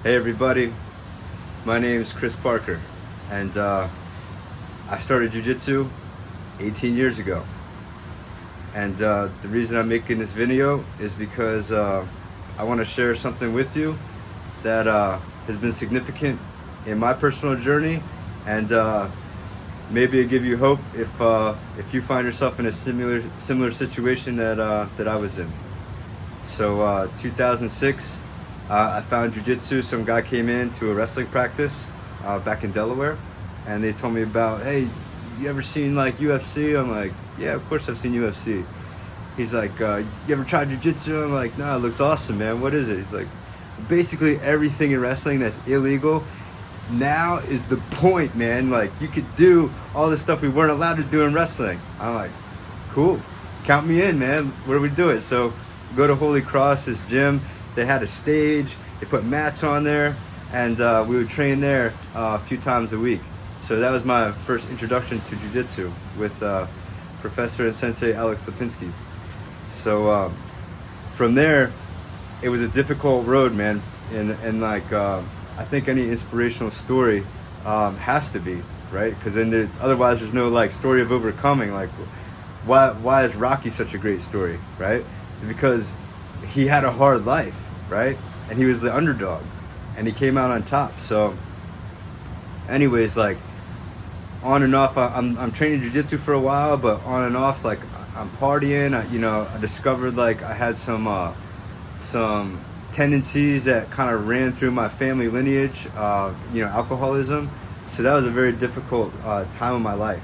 Hey everybody, my name is Chris Parker, and I started Jiu Jitsu 18 years ago. And the reason I'm making this video is because I want to share something with you that has been significant in my personal journey, and maybe it'll give you hope if you find yourself in a similar situation that I was in. So 2006. I found Jiu Jitsu. Some guy came in to a wrestling practice back in Delaware, and they told me about, hey, you ever seen like UFC? I'm like, yeah, of course I've seen UFC. He's like, you ever tried Jiu Jitsu? I'm like, no, it looks awesome, man. What is it? He's like, basically everything in wrestling that's illegal now is the point, man. Like, you could do all the stuff we weren't allowed to do in wrestling. I'm like, cool, count me in, man. Where do we do it? So go to Holy Cross, this gym. They had a stage, they put mats on there, and we would train there a few times a week. So that was my first introduction to Jiu Jitsu with Professor and Sensei Alex Lipinski. So from there, it was a difficult road, man. And like, I think any inspirational story has to be, right? Because then otherwise there's no like story of overcoming. Like, why is Rocky such a great story, right? Because he had a hard life, right? And he was the underdog, and he came out on top. So anyways, like, on and off, I'm training jiu-jitsu for a while, but on and off, like, I'm partying. I discovered like I had some tendencies that kind of ran through my family lineage, alcoholism. So that was a very difficult time of my life,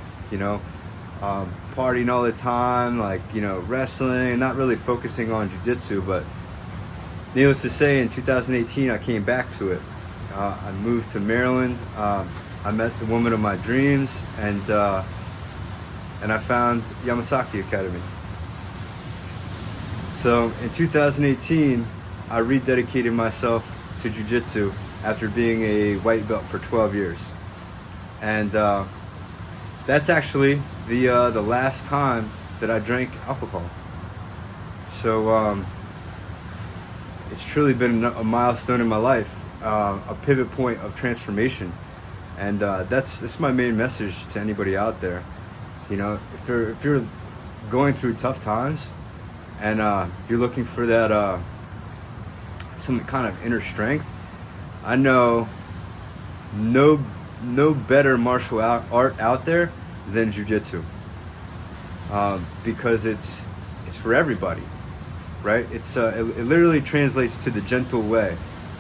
partying all the time, like, wrestling, not really focusing on jiu-jitsu. But needless to say, in 2018, I came back to it. I moved to Maryland. I met the woman of my dreams, and I found Yamasaki Academy. So in 2018, I rededicated myself to jiu-jitsu after being a white belt for 12 years. And that's actually the last time that I drank alcohol. So it's truly been a milestone in my life, a pivot point of transformation. And that's my main message to anybody out there. If you're going through tough times and you're looking for that some kind of inner strength, I know no better martial art out there than jiu-jitsu, because it's for everybody, right? It literally translates to the gentle way,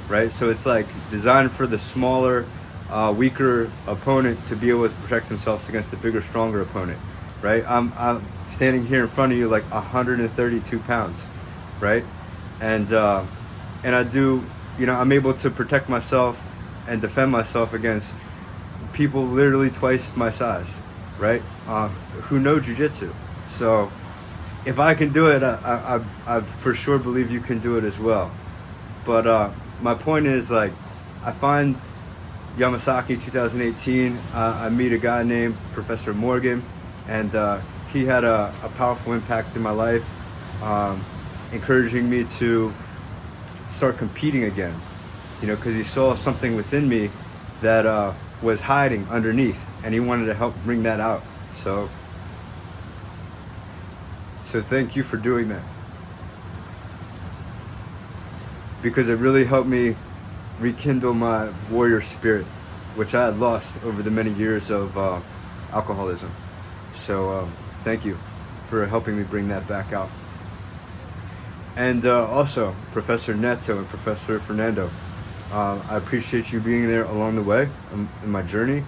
right? So it's like designed for the smaller, weaker opponent to be able to protect themselves against the bigger, stronger opponent, right? I'm standing here in front of you like 132 pounds, right? And I do, I'm able to protect myself and defend myself against people literally twice my size, right? Who know jiu-jitsu. So if I can do it, I for sure believe you can do it as well. But my point is, like, I find Yamasaki 2018, I meet a guy named Professor Morgan, and he had a powerful impact in my life, encouraging me to start competing again, because he saw something within me that was hiding underneath, and he wanted to help bring that out. So thank you for doing that, because it really helped me rekindle my warrior spirit, which I had lost over the many years of alcoholism. So thank you for helping me bring that back out. And also Professor Neto and Professor Fernando, I appreciate you being there along the way in my journey,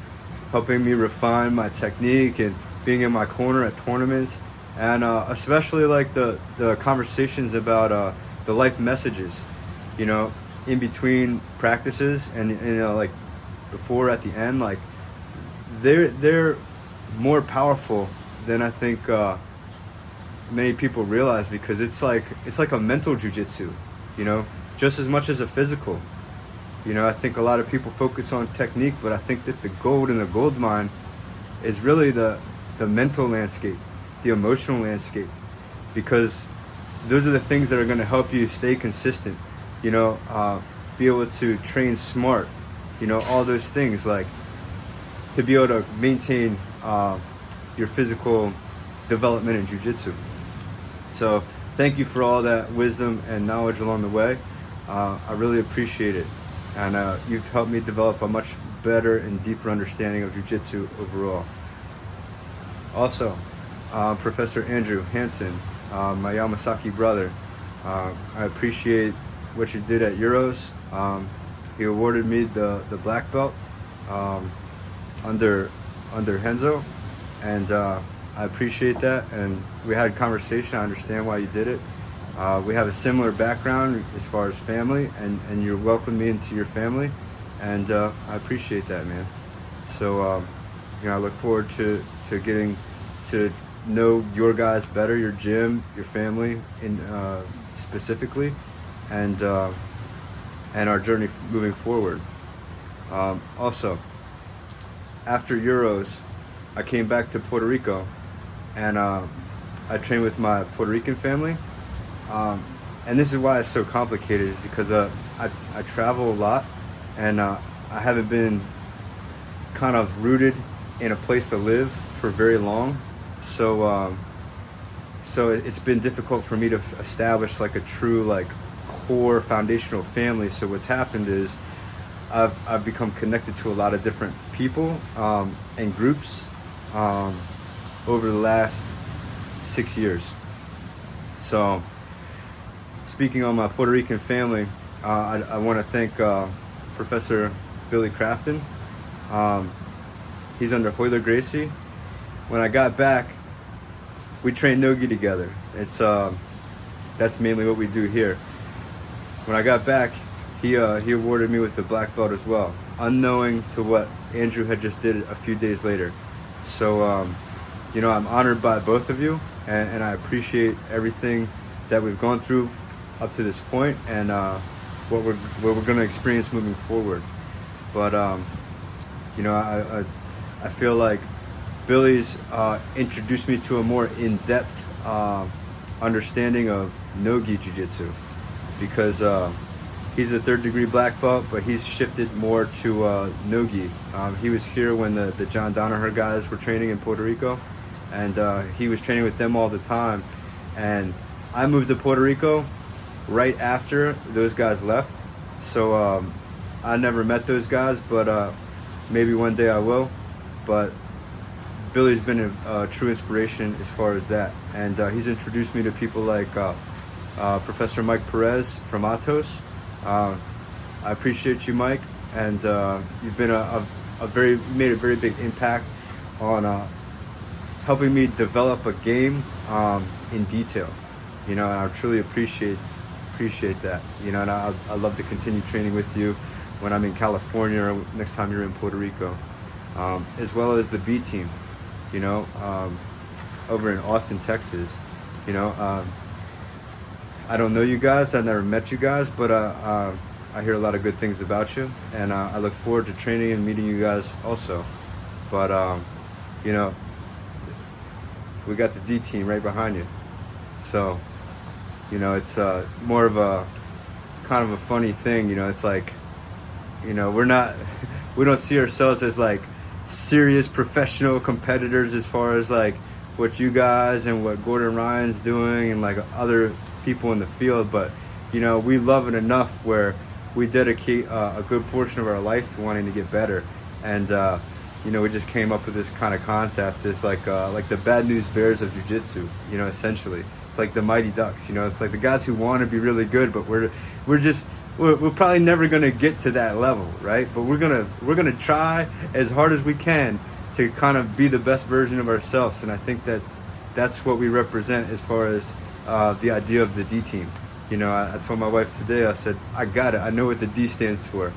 helping me refine my technique and being in my corner at tournaments, and especially like the conversations about the life messages, in between practices, and like before, at the end, like they're more powerful than I think many people realize, because it's like a mental jiu-jitsu, just as much as a physical. I think a lot of people focus on technique, but I think that the gold in the gold mine is really the mental landscape, the emotional landscape, because those are the things that are going to help you stay consistent. be able to train smart, all those things, like to be able to maintain your physical development in jiu-jitsu. So thank you for all that wisdom and knowledge along the way. I really appreciate it, and you've helped me develop a much better and deeper understanding of jiu-jitsu overall. Also, Professor Andrew Hansen, my Yamasaki brother, I appreciate what you did at Euros. He awarded me the black belt under Renzo, and I appreciate that, and we had a conversation. I understand why you did it. We have a similar background as far as family, and you welcomed me into your family, and I appreciate that, man. So I look forward to getting to know your guys better, your gym, your family in specifically, and our journey moving forward. Also, after Euros, I came back to Puerto Rico, and I trained with my Puerto Rican family. And this is why it's so complicated, is because I travel a lot, and I haven't been kind of rooted in a place to live for very long. So it's been difficult for me to establish like a true like core foundational family. So what's happened is I've become connected to a lot of different people and groups over the last 6 years. So speaking on my Puerto Rican family, I want to thank Professor Billy Crafton. He's under Royler Gracie. When I got back, we trained no-gi together. That's mainly what we do here. When I got back, he awarded me with the black belt as well, unknowing to what Andrew had just did a few days later. So I'm honored by both of you, and I appreciate everything that we've gone through up to this point, and what we're going to experience moving forward. But I feel like Billy's introduced me to a more in-depth understanding of no-gi jiu-jitsu, because he's a third-degree black belt, but he's shifted more to no-gi. He was here when the John Danaher guys were training in Puerto Rico, and he was training with them all the time. And I moved to Puerto Rico right after those guys left, so I never met those guys, but maybe one day I will. But Billy's been a true inspiration as far as that, and he's introduced me to people like Professor Mike Perez from Atos. I appreciate you, Mike, and you've been made a very big impact on helping me develop a game in detail. And I truly appreciate that. And I'd love to continue training with you when I'm in California or next time you're in Puerto Rico, as well as the B team. Over in Austin, Texas. I don't know you guys. I've never met you guys, but I hear a lot of good things about you, and I look forward to training and meeting you guys also. But we got the D team right behind you, so it's more of a kind of a funny thing. It's like we don't see ourselves as like serious professional competitors as far as like what you guys and what Gordon Ryan's doing and like other people in the field, but we love it enough where we dedicate a good portion of our life to wanting to get better. And we just came up with this kind of concept. It's like the Bad News Bears of jiu-jitsu, essentially. It's like the Mighty Ducks. It's like the guys who want to be really good, but we're probably never gonna get to that level, right? But we're gonna try as hard as we can to kind of be the best version of ourselves, and I think that's what we represent as far as the idea of the D team. I told my wife today, I said, I got it. I know what the D stands for,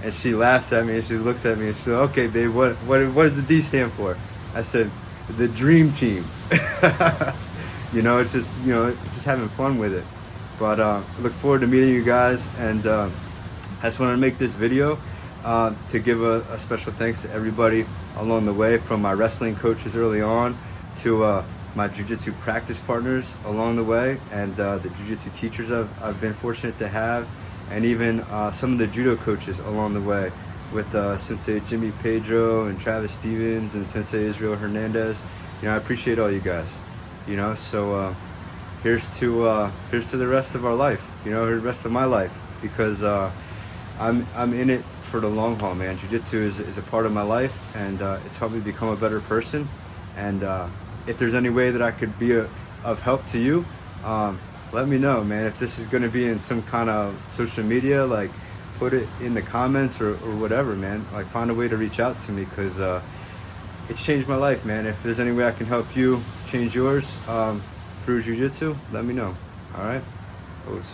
and she laughs at me and she looks at me and she's like, okay, babe, what does the D stand for? I said, the Dream Team. It's just having fun with it. But I look forward to meeting you guys, and I just want to make this video to give a special thanks to everybody along the way, from my wrestling coaches early on to my jiu-jitsu practice partners along the way, and the jiu-jitsu teachers I've been fortunate to have, and even some of the judo coaches along the way, with Sensei Jimmy Pedro and Travis Stevens and Sensei Israel Hernandez. You know, I appreciate all you guys. You know, so here's to the rest of our life. You know, the rest of my life, because I'm in it for the long haul, man. Jiu-Jitsu is a part of my life, and it's helped me become a better person. And if there's any way that I could be of help to you, let me know, man. If this is going to be in some kind of social media, like, put it in the comments or whatever, man. Like, find a way to reach out to me, because it's changed my life, man. If there's any way I can help you change yours through jiu-jitsu, let me know. All right? Os.